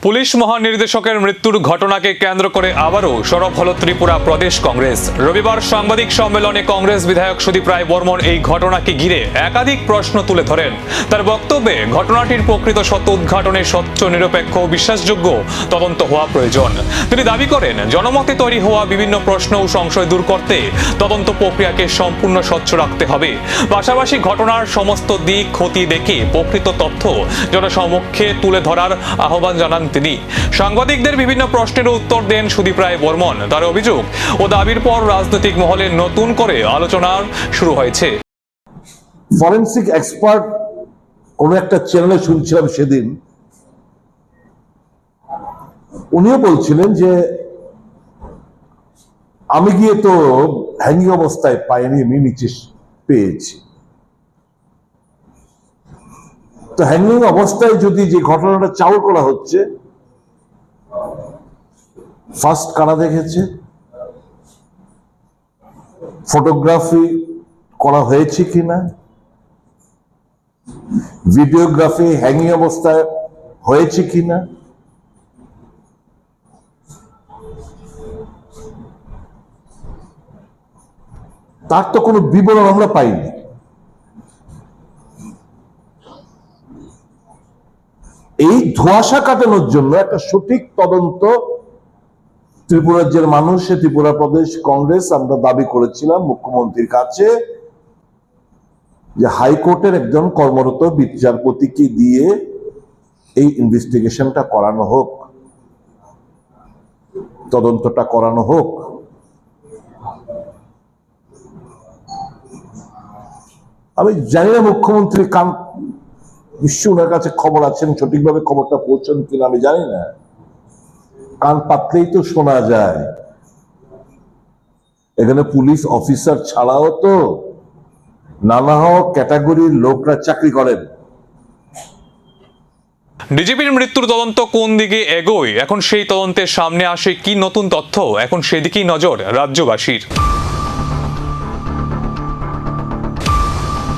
Police মহানির্দেশকের মৃত্যুর ঘটনাকে কেন্দ্র করে আবারও সরব হল ত্রিপুরা প্রদেশ কংগ্রেস। রবিবার সাংবাদিক সম্মেলনে কংগ্রেস বিধায়ক সুদীপ রায় বর্মন এই ঘটনাকে ঘিরে একাধিক প্রশ্ন তুলে ধরেন। তার বক্তব্যে ঘটনাটির প্রকৃত সত্য উদ্ঘাটনে স্বচ্ছ, নিরপেক্ষ ও বিশ্বাসযোগ্য তদন্ত হওয়া প্রয়োজন। তিনি দাবি করেন, জনমতে তৈরি হওয়া বিভিন্ন প্রশ্ন ও সংশয় দূর করতে তদন্ত প্রক্রিয়াকে সম্পূর্ণ স্বচ্ছ রাখতে হবে। পাশাপাশি ঘটনার সমস্ত দিক খতিয়ে দেখে প্রকৃত তথ্য জনসমক্ষে তুলে ধরার আহ্বান জানান তিনি। সাংবাদিকদের বিভিন্ন প্রশ্নের উত্তর দেন সুদীপ রায় বর্মন। তার অভিযোগ ও দাবির পর রাজনৈতিক মহলে নতুন করে আলোচনা শুরু হয়েছে। ফরেন্সিক এক্সপার্ট কোন একটা চ্যানেলে শুনছিলাম সেদিন, উনিও বলছিলেন যে আমি গিয়ে তো হ্যাঙ্গিং অবস্থায় পাইনি, আমি নিচে পেয়েছি। তো হ্যাঙ্গিং অবস্থায় যদি যে ঘটনাটা চাউর করা হচ্ছে, ফার্স্ট কারা দেখেছে, ফটোগ্রাফি করা হয়েছে কিনা, ভিডিওগ্রাফি হ্যাঙ্গিং অবস্থায় হয়েছে কিনা, তার তো কোনো বিবরণ আমরা পাইনি। এই ধোঁয়াশা কাটানোর জন্য একটা সঠিক তদন্ত ত্রিপুরা রাজ্যের মানুষ, ত্রিপুরা প্রদেশ কংগ্রেস আমরা দাবি করেছিলাম মুখ্যমন্ত্রীর কাছে যে হাইকোর্টের একজন কর্মরত বিচারপতিকে দিয়ে এই ইনভেস্টিগেশনটা করানো হোক, তদন্তটা করানো হোক। আমি জানি না মুখ্যমন্ত্রী নিশ্চয় ওনার কাছে খবর আছেন, সঠিকভাবে খবরটা পৌঁছান কিনা আমি জানি না। কান পাতলেই তো শোনা যায়। এখানে পুলিশ অফিসার ছাড়াও তো নানা ক্যাটাগরির লোকরা চাকরি করেন। ডিজিপির মৃত্যুর তদন্ত কোন দিকে এগোয়, এখন সেই তদন্তের সামনে আসে কি নতুন তথ্য, এখন সেদিকেই নজর রাজ্যবাসীর।